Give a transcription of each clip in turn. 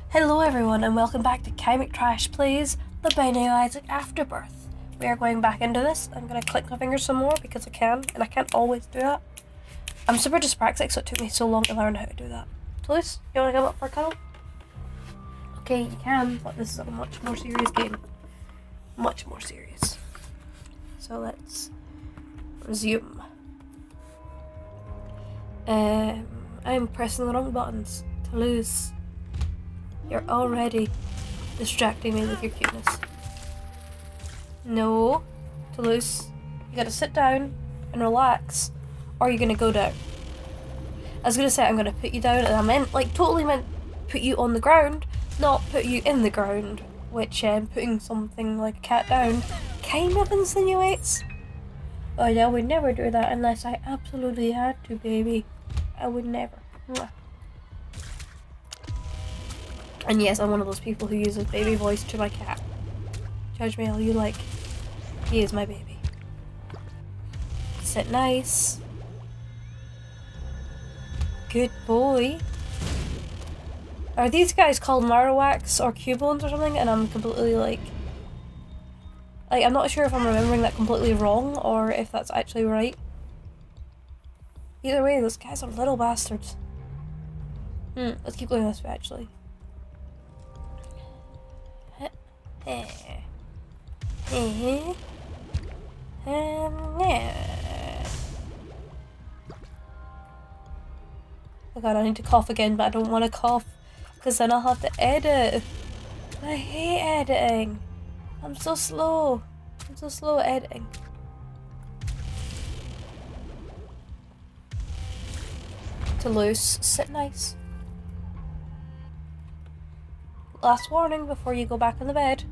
Hello everyone and welcome back to Kai McTrash Plays The Binding of Isaac Afterbirth. We are going back into this. I'm going to click my fingers some more because I can, and I can't always do that. I'm super dyspraxic, so it took me so long to learn how to do that. Toulouse, you want to come up for a cuddle? Okay, you can, but this is a much more serious game. Much more serious. So let's resume. I'm pressing the wrong buttons. Toulouse, you're already distracting me with your cuteness. No, Toulouse, you gotta sit down and relax, or you're gonna go down. I was gonna say I'm gonna put you down, and I meant, totally meant put you on the ground, not put you in the ground, which putting something like a cat down kind of insinuates. Oh yeah, I would never do that unless I absolutely had to, baby. I would never. Mwah. And yes, I'm one of those people who uses baby voice to my cat. Judge me all you like. He is my baby. Sit nice. Good boy. Are these guys called Marowaks or Cubones or something? And I'm completely I'm not sure if I'm remembering that completely wrong or if that's actually right. Either way, those guys are little bastards. Let's keep going this way actually. Oh god, I need to cough again, but I don't want to cough because then I'll have to edit. I hate editing. I'm so slow. I'm so slow at editing. Toulouse, sit nice. Last warning before you go back in the bed.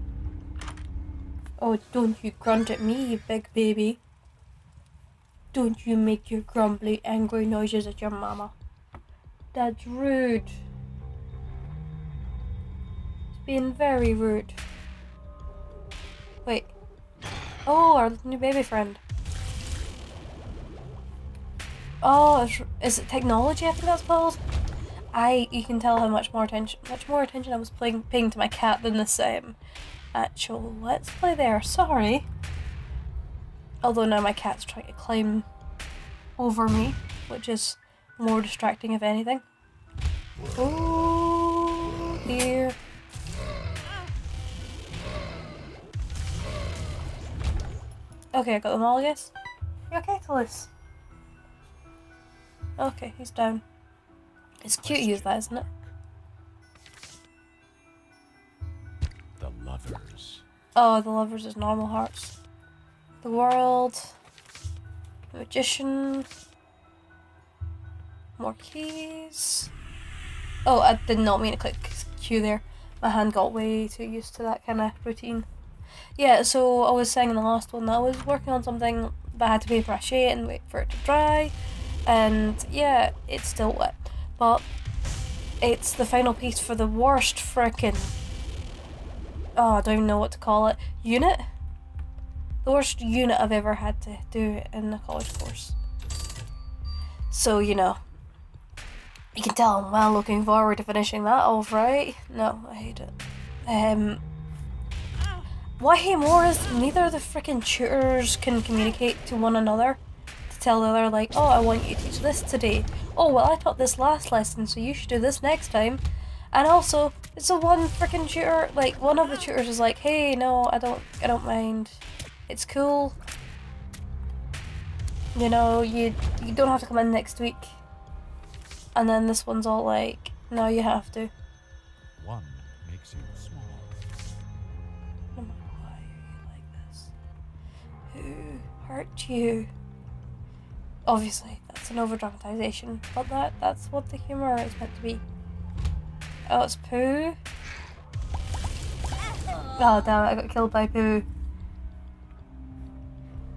Oh, don't you grunt at me, you big baby. Don't you make your grumbly, angry noises at your mama. That's rude. It's being very rude. Wait. Oh, our new baby friend. Oh, is it technology? I think that's called. You can tell how much more attention I was paying to my cat than this actual Let's Play there. Sorry. Although now my cat's trying to climb over me, which is more distracting if anything. Oh dear. Okay, I got them all, I guess. You okay, Toulouse? Okay, he's down. It's cute to use that, isn't it? The lovers. Oh, the lovers is normal hearts. The world. The magician. More keys. Oh, I did not mean to click Q there. My hand got way too used to that kind of routine. Yeah, so I was saying in the last one that I was working on something but I had to paper-mache it and wait for it to dry. And yeah, it's still wet. But it's the final piece for the worst frickin'... oh, I don't even know what to call it. Unit? The worst unit I've ever had to do in a college course. So, you know. You can tell I'm well looking forward to finishing that off, right? No, I hate it. What I hate more is neither of the frickin' tutors can communicate to one another to tell the other, like, oh, I want you to teach this today. Oh, well, I taught this last lesson, so you should do this next time. And also, it's the one frickin' tutor, like, one of the tutors is like, hey, no, I don't mind. It's cool. You know, you don't have to come in next week. And then this one's all like, no, you have to. One makes you small. No matter why are you like this? Who hurt you? Obviously, that's an over-dramatization, but that's what the humor is meant to be. Oh, it's Pooh. Oh, damn it, I got killed by Pooh.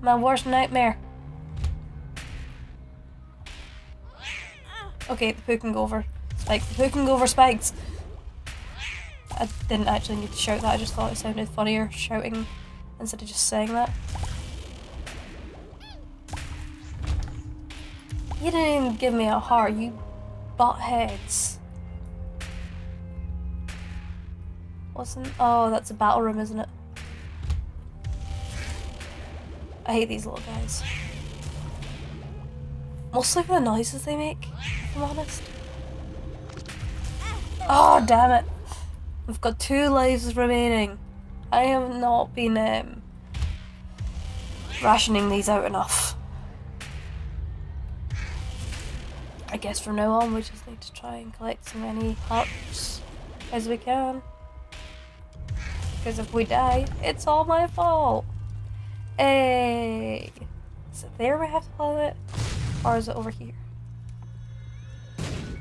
My worst nightmare. Okay, the Pooh can go over Spikes. The Pooh can go over Spikes. I didn't actually need to shout that, I just thought it sounded funnier shouting instead of just saying that. You didn't even give me a heart, you butt heads. Wasn't... Oh, that's a battle room, isn't it? I hate these little guys. Mostly for the noises they make, if I'm honest. Oh, damn it. We've got 2 lives remaining. I have not been rationing these out enough. I guess from now on we just need to try and collect as many hearts as we can. Because if we die, it's all my fault. Hey! Is it there we have to follow it? Or is it over here?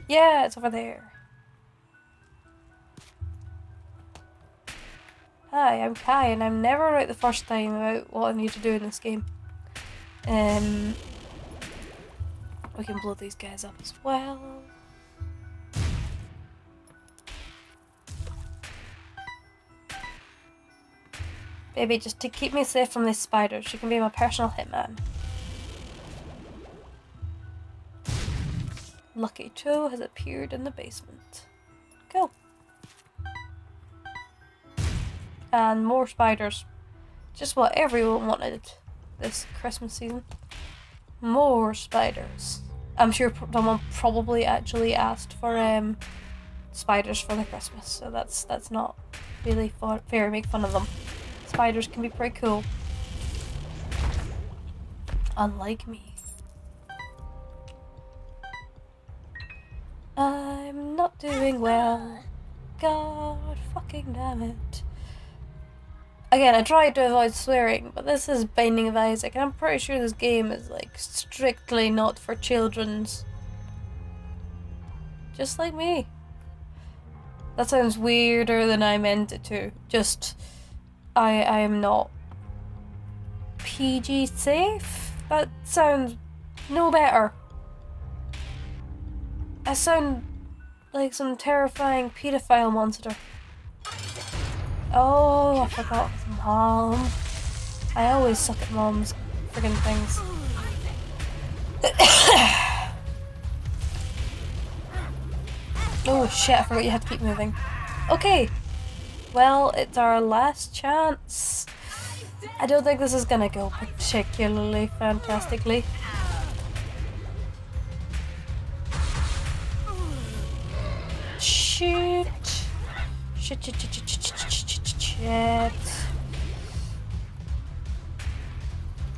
Yeah, it's over there. Hi, I'm Kai, and I'm never right the first time about what I need to do in this game. We can blow these guys up as well. Baby, just to keep me safe from these spiders, you can be my personal hitman. Lucky Joe has appeared in the basement. Cool. And more spiders. Just what everyone wanted this Christmas season. More spiders. I'm sure someone probably actually asked for spiders for the Christmas, so that's not really fair to make fun of them. Spiders can be pretty cool. Unlike me. I'm not doing well. God fucking damn it. Again, I tried to avoid swearing, but this is Binding of Isaac, and I'm pretty sure this game is like strictly not for children's. Just like me. That sounds weirder than I meant it to. Just, I am not PG safe? That sounds no better. I sound like some terrifying pedophile monster. Oh, I forgot Mom. I always suck at Mom's friggin' things. Oh shit, I forgot you had to keep moving. Okay. Well, it's our last chance. I don't think this is gonna go particularly fantastically. Shit. Shit, shit, shit, shit, shit, shit, shit, shit.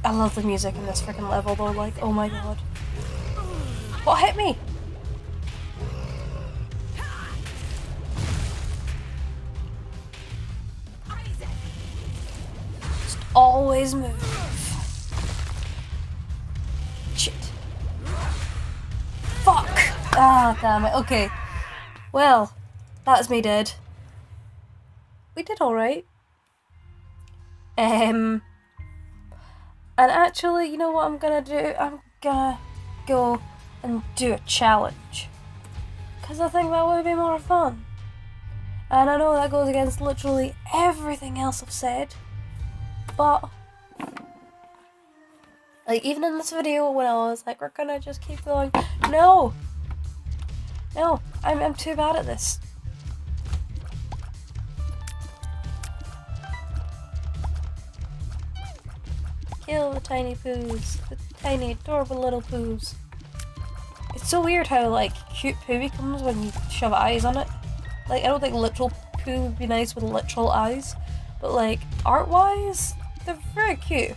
I love the music in this freaking level though, like, oh my god. What hit me? Just always move. Shit. Fuck! Ah, damn it, okay. Well, that's me dead. We did alright. And actually, you know what I'm gonna do? I'm gonna go and do a challenge. Because I think that would be more fun. And I know that goes against literally everything else I've said. But, like, even in this video when I was like, we're gonna just keep going. No! No, I'm too bad at this. Kill the tiny poos. The tiny adorable little poos. It's so weird how like cute poo becomes when you shove eyes on it. Like I don't think literal poo would be nice with literal eyes. But like art wise, they're very cute.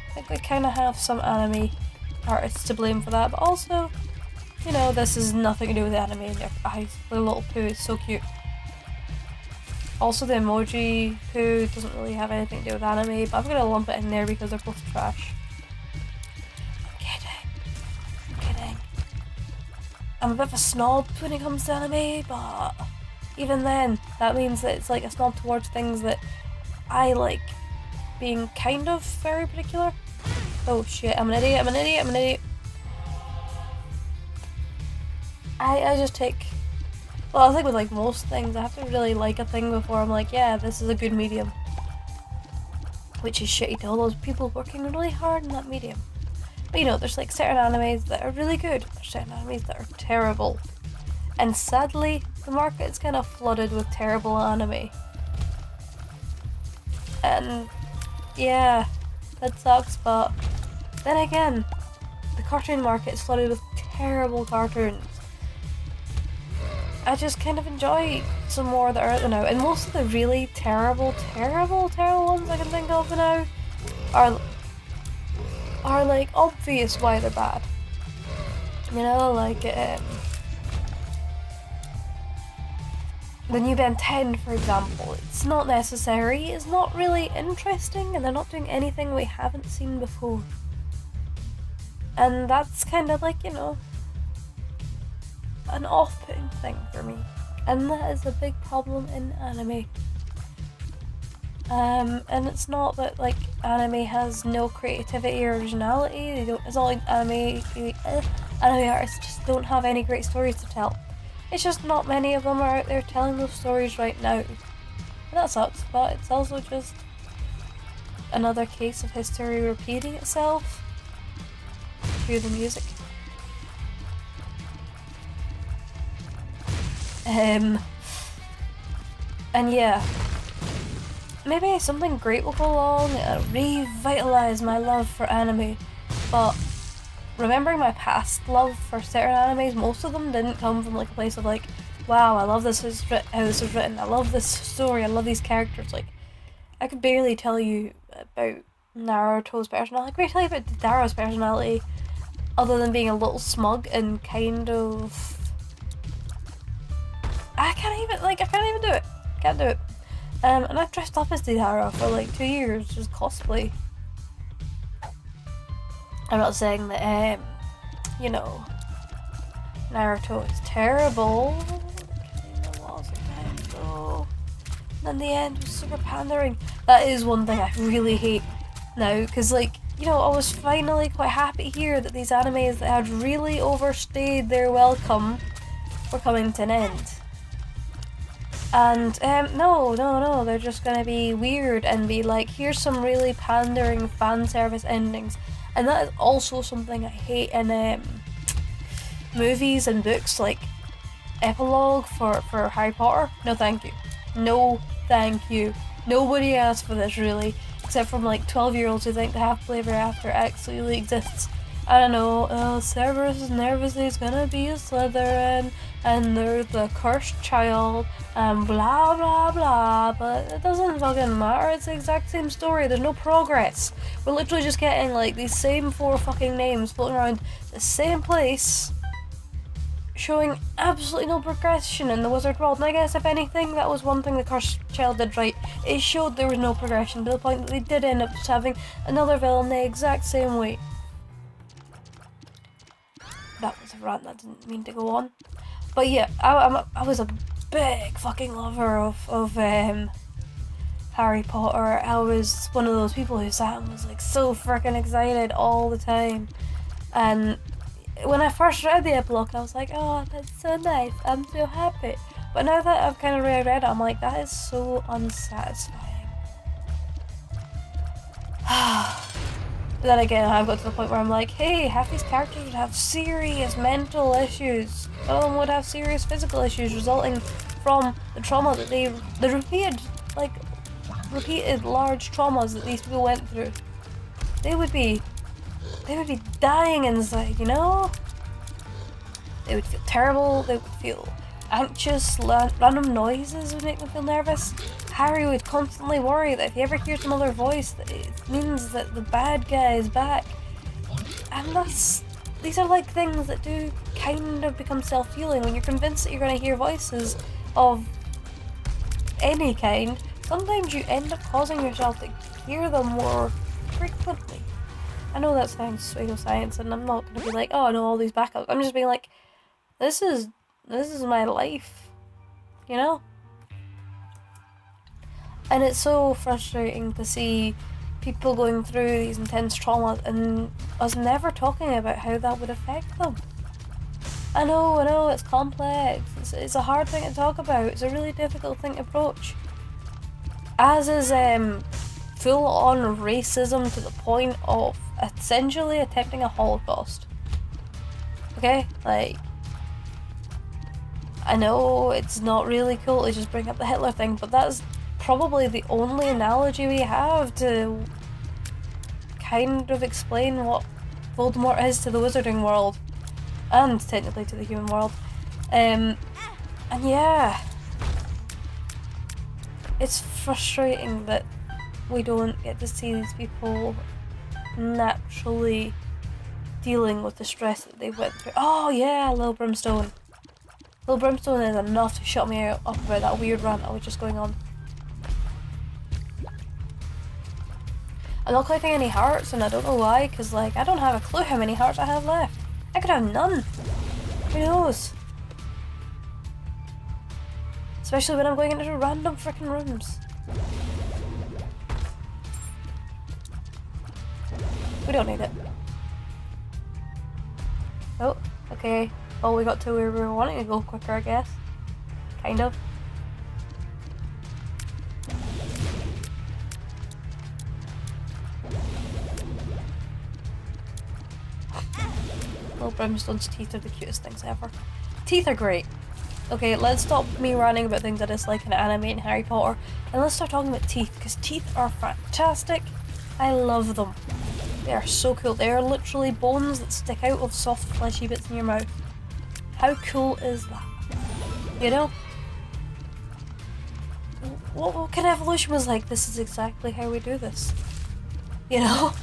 I think we kinda have some anime artists to blame for that, but also, you know, this has nothing to do with the anime and their eyes. The little poo is so cute. Also, the emoji poo doesn't really have anything to do with anime, but I'm gonna lump it in there because they're both trash. I'm kidding. I'm a bit of a snob when it comes to anime, but even then, that means that it's like a snob towards things that I like being kind of very particular. Oh shit, I'm an idiot, I'm an idiot, I'm an idiot. I just take... Well, I think with like most things, I have to really like a thing before I'm like, yeah, this is a good medium. Which is shitty to all those people working really hard in that medium. But you know, there's like certain animes that are really good, there's certain animes that are terrible. And sadly, the market's kind of flooded with terrible anime. And yeah, that sucks, but then again, the cartoon market is flooded with terrible cartoons. I just kind of enjoy some more that are out there now, and most of the really terrible ones I can think of now are like obvious why they're bad. You know, like the new Ben 10, for example. It's not necessary, it's not really interesting, and they're not doing anything we haven't seen before. And that's kind of like, you know, an off-putting thing for me. And that is a big problem in anime. And it's not that like anime has no creativity or originality. It's not like anime artists just don't have any great stories to tell. It's just not many of them are out there telling those stories right now. And that sucks, but it's also just another case of history repeating itself. Cue the music. And yeah, maybe something great will go along and revitalise my love for anime, but remembering my past love for certain animes, most of them didn't come from like a place of like, wow, I love this how this is written, I love this story, I love these characters. Like, I could barely tell you about Naruto's personality, I could barely tell you about Deidara's personality, other than being a little smug and kind of... I can't even do it. Can't do it. And I've dressed up as Deidara for like 2 years, just cosplay. I'm not saying that, you know, Naruto is terrible. It was a time ago. And then the end was super pandering. That is one thing I really hate now, because like, you know, I was finally quite happy here that these animes that had really overstayed their welcome were coming to an end. And no, they're just gonna be weird and be like, here's some really pandering fan service endings. And that is also something I hate in movies and books, like epilogue for Harry Potter. No thank you. No thank you. Nobody asked for this really, except from like 12-year-olds who think the happily ever after actually exists. I don't know, Severus Nervously is gonna be a Slytherin, and they're the cursed child, and blah blah blah, but it doesn't fucking matter, it's the exact same story, there's no progress. We're literally just getting like these same 4 fucking names floating around the same place, showing absolutely no progression in the wizard world. And I guess if anything, that was one thing the cursed child did right. It showed there was no progression, to the point that they did end up just having another villain the exact same way. That was a rant, that didn't mean to go on. But yeah, I was a big fucking lover of Harry Potter. I was one of those people who sat and was like so freaking excited all the time. And when I first read the epilogue, I was like, oh, that's so nice, I'm so happy. But now that I've kind of reread it, I'm like, that is so unsatisfying. But then again, I've got to the point where I'm like, hey, half these characters would have serious mental issues. Some of them would have serious physical issues resulting from the trauma that the repeated large traumas that these people went through. They would be dying inside, you know? They would feel terrible, they would feel anxious, random noises would make them feel nervous. Harry would constantly worry that if he ever hears another voice, that it means that the bad guy is back. And these are like things that do kind of become self-healing. When you're convinced that you're going to hear voices of any kind, sometimes you end up causing yourself to hear them more frequently. I know that sounds pseudoscience, and I'm not going to be like, oh, I know all these backups. I'm just being like, this is my life, you know? And it's so frustrating to see people going through these intense traumas and us never talking about how that would affect them. I know, it's complex. It's a hard thing to talk about. It's a really difficult thing to approach. As is full-on racism to the point of essentially attempting a Holocaust. Okay? Like, I know it's not really cool to just bring up the Hitler thing, but that's probably the only analogy we have to kind of explain what Voldemort is to the wizarding world, and technically to the human world. And yeah, it's frustrating that we don't get to see these people naturally dealing with the stress that they went through. Oh yeah, Lil Brimstone. Lil Brimstone is enough to shut me up about that weird rant I was just going on. I'm not collecting any hearts, and I don't know why, because like I don't have a clue how many hearts I have left. I could have none. Who knows? Especially when I'm going into random freaking rooms. We don't need it. Oh, okay. Well, we got to where we were wanting to go quicker, I guess. Kind of. Little Brimstone's teeth are the cutest things ever. Teeth are great. Okay, let's stop me ranting about things I dislike in anime and Harry Potter, and let's start talking about teeth, because teeth are fantastic. I love them. They are so cool. They are literally bones that stick out of soft, fleshy bits in your mouth. How cool is that? You know? What kind of evolution was like, this is exactly how we do this? You know?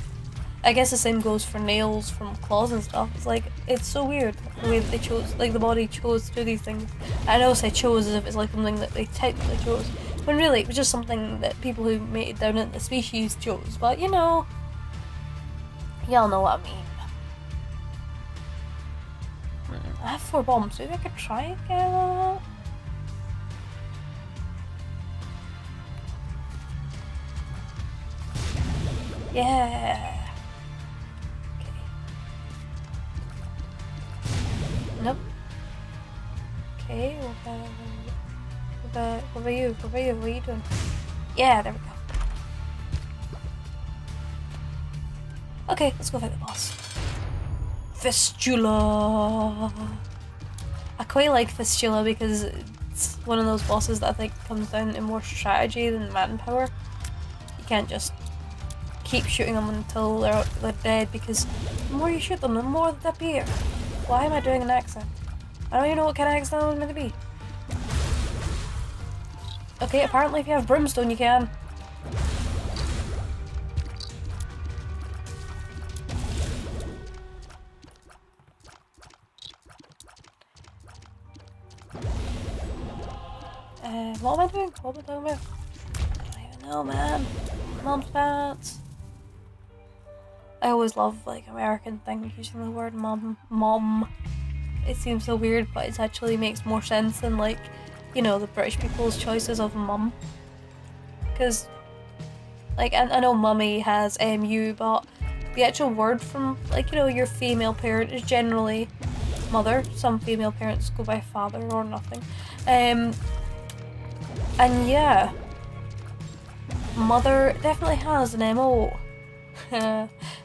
I guess the same goes for nails from claws and stuff. It's like, it's so weird the way that they chose, like the body chose to do these things. I know say chose as if it's like something that they technically chose, when really it was just something that people who made it down into the species chose. But you know, y'all know what I mean. I have 4 bombs, maybe I could try and get that. Yeah. Nope. Okay, what about you? What are you doing? Yeah, there we go. Okay, let's go fight the boss. Fistula! I quite like Fistula because it's one of those bosses that I think comes down to more strategy than manpower. You can't just keep shooting them until they're dead, because the more you shoot them, the more they appear. Why am I doing an accent? I don't even know what kind of accent I was meant to be. Okay, apparently if you have Brimstone you can. What am I doing? What am I talking about? I don't even know, man. Mom's pants. I always love like American things using the word mom. It seems so weird, but it actually makes more sense than like, you know, the British people's choices of mum. Because, like, I know mummy has MU, but the actual word from, like, you know, your female parent is generally mother. Some female parents go by father or nothing. And yeah, mother definitely has an MO.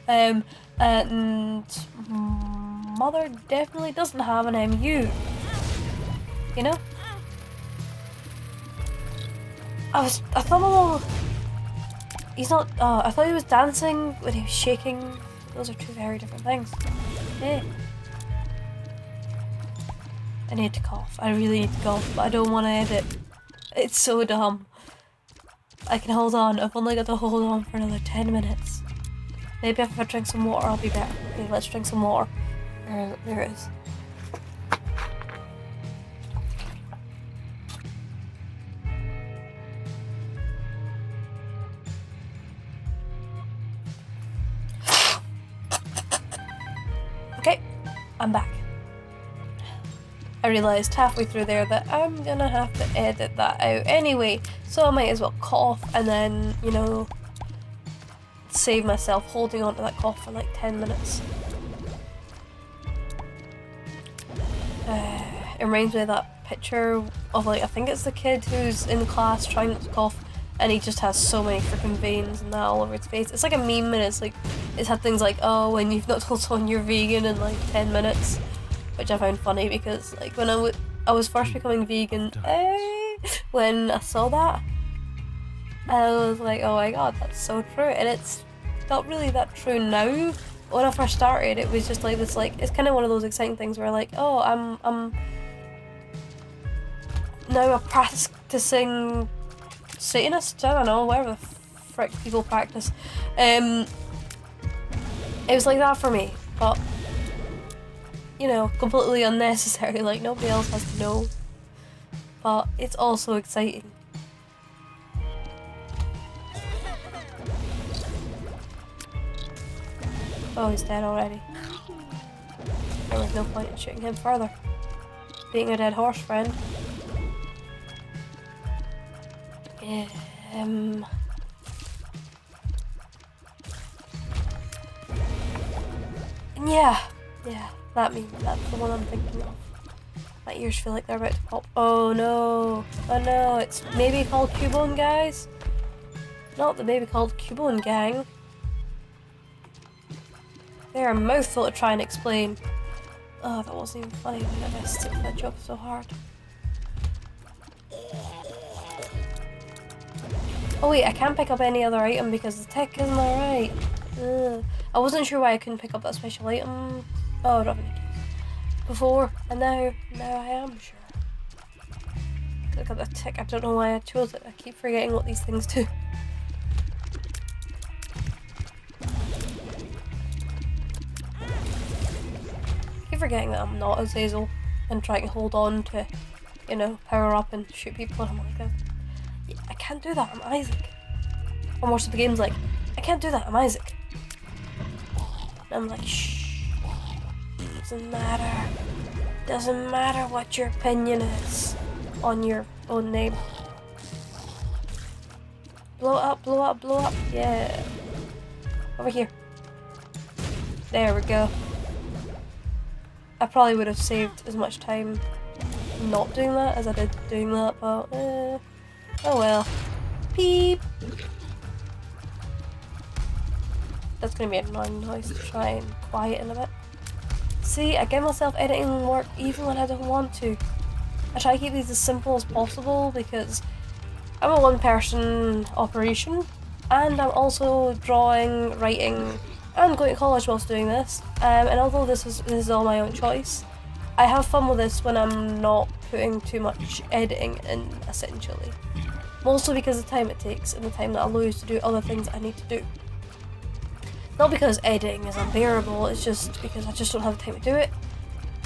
And mother definitely doesn't have an MU. You know? I thought he's not, I thought he was dancing when he was shaking. Those are 2 very different things. Yeah. I need to cough. I really need to cough, but I don't want to edit. It's so dumb. I can hold on. I've only got to hold on for another 10 minutes. Maybe if I drink some water, I'll be better. Okay, let's drink some water. There it is. Okay, I'm back. I realised halfway through there that I'm gonna have to edit that out anyway, so I might as well cough and then, you know, save myself holding on to that cough for like 10 minutes. It reminds me of that picture of like, I think it's the kid who's in class trying not to cough and he just has so many freaking veins and that all over his face. It's like a meme, and it's had things like, oh, when you've not told someone you're vegan in like 10 minutes, which I found funny because like when I was first becoming vegan when I saw that. And I was like, oh my god, that's so true. And it's not really that true now. When I first started, it was just like this, like, it's kind of one of those exciting things where like, oh, I'm now a practicing Satanist. I don't know, whatever the frick people practice. It was like that for me, but you know, completely unnecessary. Like nobody else has to know, but it's also exciting. Oh, he's dead already. There was no point in shooting him further. Being a dead horse, friend. Yeah, that's the one I'm thinking of. My ears feel like they're about to pop. Oh no, it's maybe called Cubone, guys. Not the baby called Cubone gang. They're a mouthful to try and explain. Oh, that wasn't even funny. I missed it. That joke so hard. Oh wait, I can't pick up any other item because the tech isn't alright. I wasn't sure why I couldn't pick up that special item. Oh, I don't have any keys. Before, and now I am sure. Look at the tick. I don't know why I chose it. I keep forgetting what these things do. Forgetting that I'm not Azazel and trying to hold on to, you know, power up and shoot people, and I'm like, yeah, I can't do that, I'm Isaac. Or most of the game's like, I can't do that, I'm Isaac. And I'm like, shh, doesn't matter what your opinion is on your own name. Blow up, yeah. Over here. There we go. I probably would have saved as much time not doing that as I did doing that, but oh well. Beep! That's gonna be an annoying noise to try and quiet in a bit. See, I give myself editing work even when I don't want to. I try to keep these as simple as possible because I'm a one-person operation, and I'm also drawing, writing, and going to college whilst doing this, and although this is all my own choice, I have fun with this when I'm not putting too much editing in, essentially. Mostly because of the time it takes and the time that I lose to do other things I need to do. Not because editing is unbearable, it's just because I just don't have the time to do it,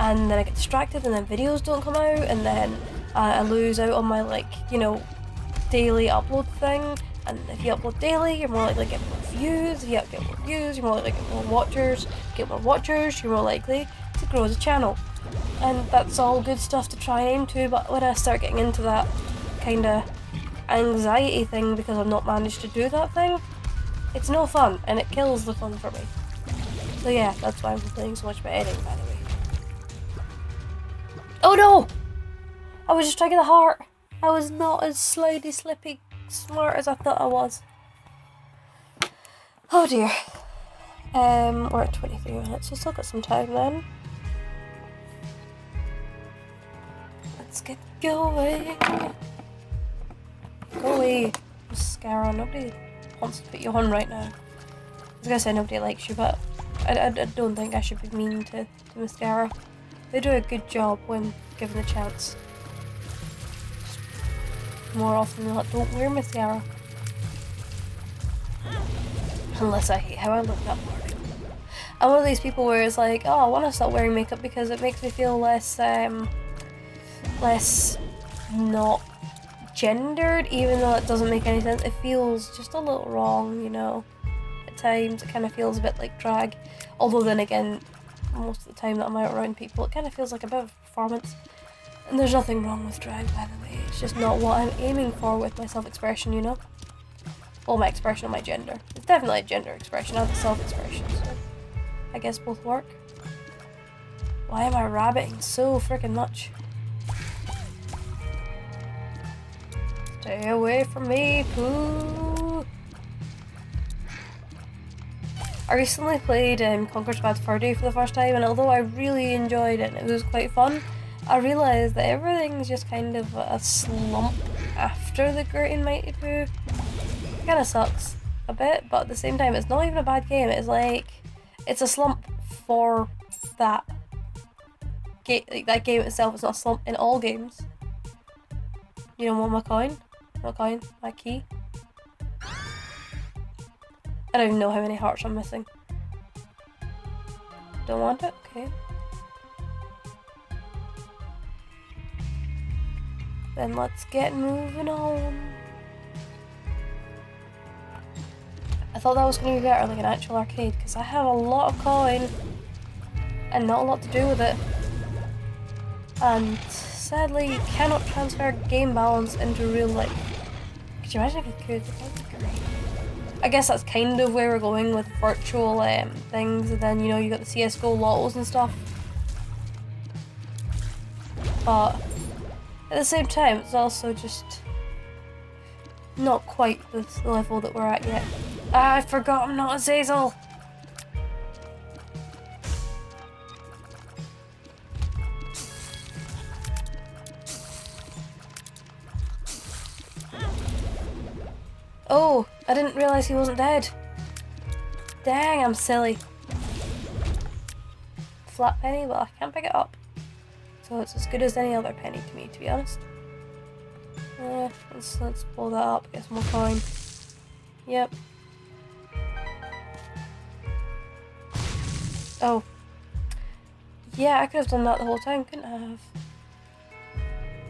and then I get distracted and then videos don't come out, and then I lose out on my, like, you know, daily upload thing. And if you upload daily, you're more likely to get more views. If you get more views, you're more likely to get more watchers. Get more watchers, you're more likely to grow as a channel. And that's all good stuff to try and aim to, but when I start getting into that kind of anxiety thing because I've not managed to do that thing, it's no fun, and it kills the fun for me. So yeah, that's why I'm complaining so much about editing, by the way. Oh no! I was just striking the heart. I was not as slidey, slippy, smart as I thought I was. Oh dear. We're at 23 minutes, so still got some time then. Let's get going. Go away, mascara. Nobody wants to put you on right now. I was gonna say nobody likes you, but I don't think I should be mean to mascara. They do a good job when given the chance. More often than not, don't wear mascara. Unless I hate how I look that morning. I'm one of these people where it's like, oh, I want to stop wearing makeup because it makes me feel less not gendered, even though it doesn't make any sense. It feels just a little wrong, you know. At times it kind of feels a bit like drag. Although then again, most of the time that I'm out around people, it kind of feels like a bit of a performance. And there's nothing wrong with drag, by the way. It's just not what I'm aiming for with my self-expression, you know? Well, my expression of my gender. It's definitely a gender expression, not a self-expression, so I guess both work. Why am I rabbiting so freaking much? Stay away from me, poo! I recently played Conker's Bad Fur Day for the first time, and although I really enjoyed it and it was quite fun, I realised that everything's just kind of a slump after the Great and Mighty Pooh. Kinda sucks a bit, but at the same time it's not even a bad game. It's like, it's a slump for that game. Like, that game itself is not a slump in all games. You don't want my coin? My coin? My key? I don't even know how many hearts I'm missing. Don't want it? Okay. Then let's get moving on. I thought that was going to be better, like an actual arcade, because I have a lot of coin and not a lot to do with it. And sadly, you cannot transfer game balance into real life. Could you imagine if you could? That would be great. I guess that's kind of where we're going with virtual things, and then, you know, you got the CSGO lottos and stuff. But at the same time, it's also just not quite the level that we're at yet. Ah, I forgot I'm not a Zazel! Oh, I didn't realise he wasn't dead. Dang, I'm silly. Flat penny? Well, I can't pick it up. So it's as good as any other penny to me, to be honest. Let's blow that up, get some more coin. Yep. Oh. Yeah, I could have done that the whole time, couldn't I have?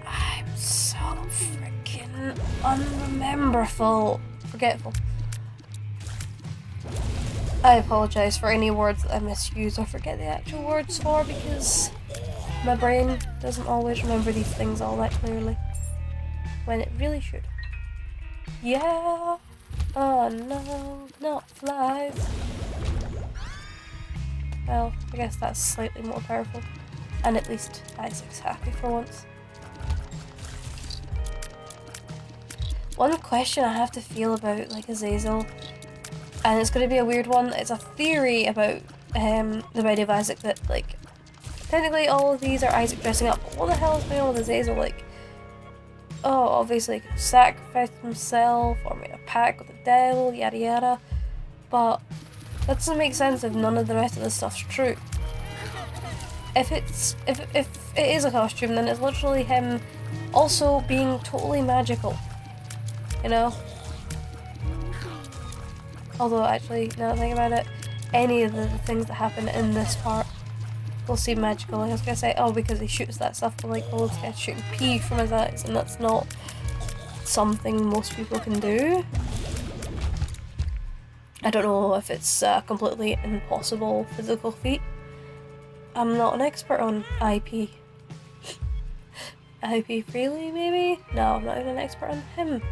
I'm so freaking forgetful. I apologise for any words that I misuse or forget the actual words for, because my brain doesn't always remember these things all that clearly, when it really should. Yeah. Oh no, not flies. Well, I guess that's slightly more powerful. And at least Isaac's happy for once. One question I have to feel about, like, Azazel, and it's going to be a weird one, it's a theory about the body of Isaac that, like, technically all of these are Isaac dressing up, but what the hell is going on with Azazel? Like, oh, obviously he sacrificed himself or made a pact with the devil, yada yada, but that doesn't make sense if none of the rest of this stuff's true. If it is a costume, then it's literally him also being totally magical, you know? Although actually, now that I think about it, any of the things that happen in this part will seem magical. Like, I was gonna say, oh, because he shoots that stuff, but like, oh, this guy's shooting pee from his eyes, and that's not something most people can do. I don't know if it's a completely impossible physical feat. I'm not an expert on IP. IP Freely, maybe? No, I'm not even an expert on him.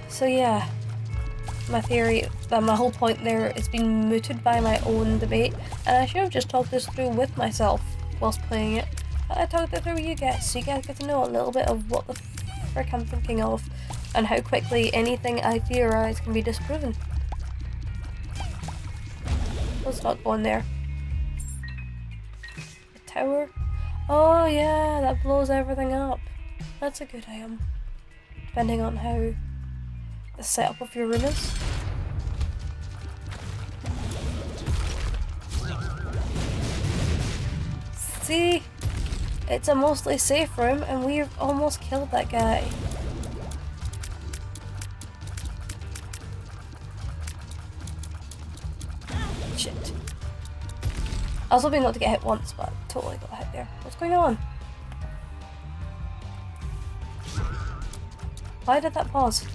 So yeah, my theory, my whole point there is being mooted by my own debate, and I should have just talked this through with myself whilst playing it. But I talked it through with you guys, so you guys get to know a little bit of what the frick I'm thinking of, and how quickly anything I theorise can be disproven. Let's not go in there. The tower? Oh yeah, that blows everything up. That's a good item. Depending on how the setup of your room is. See? It's a mostly safe room and we've almost killed that guy. Shit. I was hoping not to get hit once, but I totally got hit there. What's going on? Why did that pause?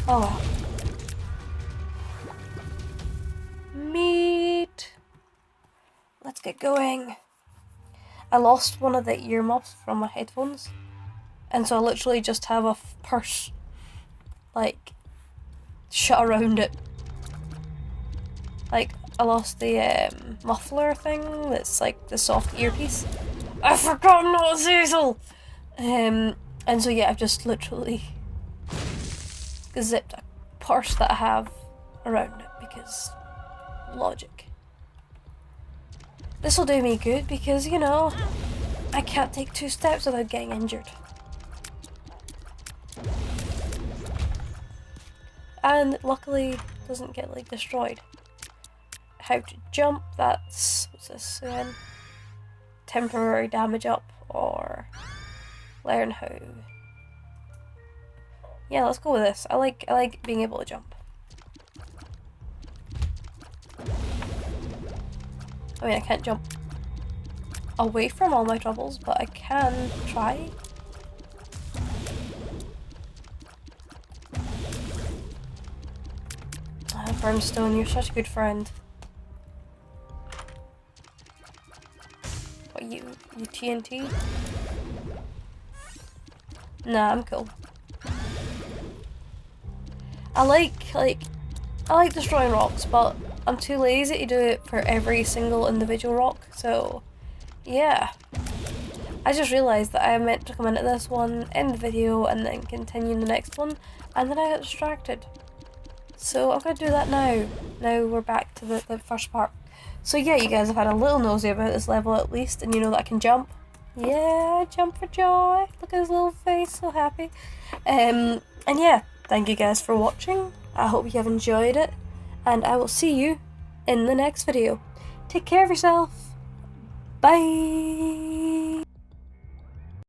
Oh well. Meat! Let's get going. I lost one of the earmuffs from my headphones, and so I literally just have a purse, like, shut around it. Like, I lost the muffler thing that's like the soft earpiece. I forgot I'm not a Zazel! And so yeah, I've just literally zipped a purse that I have around it because logic. This will do me good because, you know, I can't take 2 steps without getting injured. And luckily doesn't get like destroyed. How to jump, that's, what's this again? Temporary damage up, or learn how. Yeah, let's go with this. I like being able to jump. I mean, I can't jump away from all my troubles, but I can try. Brimstone, you're such a good friend. What, you TNT? Nah, I'm cool. I like destroying rocks, but I'm too lazy to do it for every single individual rock, so yeah. I just realised that I meant to come into this one, end the video, and then continue in the next one, and then I got distracted. So I'm gonna do that now. Now we're back to the first part. So yeah, you guys have had a little nosy about this level at least, and you know that I can jump. Yeah, jump for joy. Look at his little face, so happy. And yeah, thank you guys for watching. I hope you have enjoyed it, and I will see you in the next video. Take care of yourself. Bye.